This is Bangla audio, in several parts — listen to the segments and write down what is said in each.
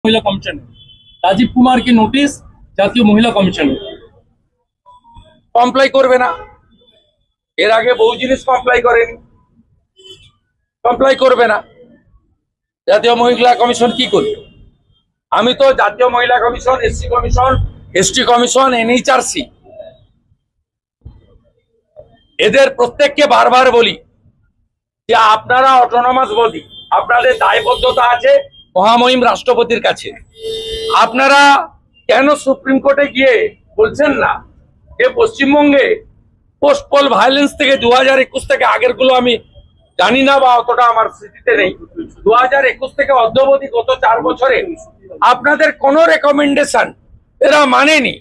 महिला कमिशन राजीव कुमार की नोटिस জাতীয় মহিলা কমিশনে কমপ্লাই করবে না। এর আগে বহু জিনিস কমপ্লাই করেনি, কমপ্লাই করবে না। জাতীয় মহিলা কমিশন কি করবে? আমি তো জাতীয় মহিলা commission, SC commission, ST commission, NHRC এদের প্রত্যেককে বারবার বলি যে আপনারা অটোনমাস বডি, আপনাদের দায়বদ্ধতা আছে মহামহিম রাষ্ট্রপতির কাছে। আপনারা কেন সুপ্রিম কোর্টে গিয়ে বলছেন না যে পশ্চিমবঙ্গে পোস্ট পোল ভায়োলেন্স থেকে 2021 থেকে আগের গুলো আমি জানি না বা অতটা আমার স্মৃতিতে নেই, 2021 থেকে অদ্যাবধি গত 4 বছরে আপনাদের কোনো রেকমেন্ডেশন এরা মানেনি।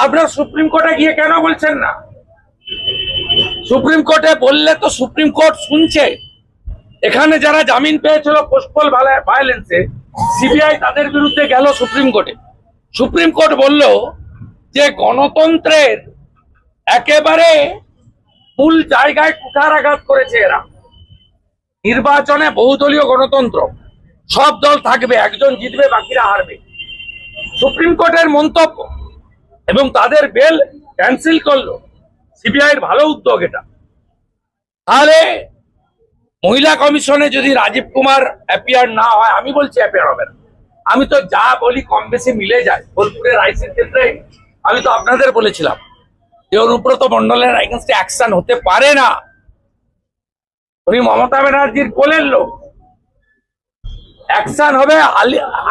আপনারা সুপ্রিম কোর্টে গিয়ে কেন বলছেন না? সুপ্রিম কোর্টে বললে তো সুপ্রিম কোর্ট শুনছে। এখানে যারা জামিন পেয়েছিল পোস্ট পোল ভায়োলেন্সে, সিবিআই তাদের বিরুদ্ধে গেল সুপ্রিম কোর্টে। সুপ্রিম কোর্ট বলল যে গণতন্ত্রের একেবারে মূল জায়গায় কুঠারাঘাত করেছে এরা। নির্বাচনে বহুদলীয় গণতন্ত্র, সব দল থাকবে, একজন জিতবে বাকিরা হারবে, সুপ্রিম কোর্টের মন্তব্য, এবং তাদের বেল ক্যান্সেল করলো। সিবিআইয়ের ভালো উদ্যোগ এটা। তাহলে মহিলা কমিশনে যদি রাজীব কুমার অ্যাপিয়ার না হয়, আমি বলছি অ্যাপিয়ার হবে না। আমি তো যা বলি কম বেশি মিলে যায়। বোলপুরের আইসির ক্ষেত্রে আমি তো আপনাদের বলেছিলাম যে অনুব্রত মন্ডলের এগেইনস্টে অ্যাকশন হতে পারে না। উনি মমতা ব্যানার্জির কোলের লোক, অ্যাকশন হবে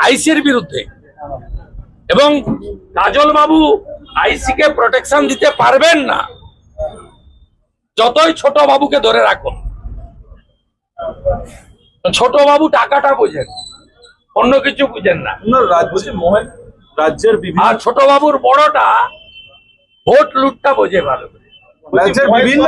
আইসির বিরুদ্ধে। এবং কাজল বাবু আইসি কে প্রোটেকশন দিতে পারবেন না যতই ছোট বাবুকে ধরে রাখুন। ছোট বাবু টাকাটা বোঝেন, অন্য কিছু বুঝেন না। রাজ্যের বিভিন্ন আর ছোট বাবুর বড়টা ভোট লুটটা বোঝে ভালো করে। রাজ্যের বিভিন্ন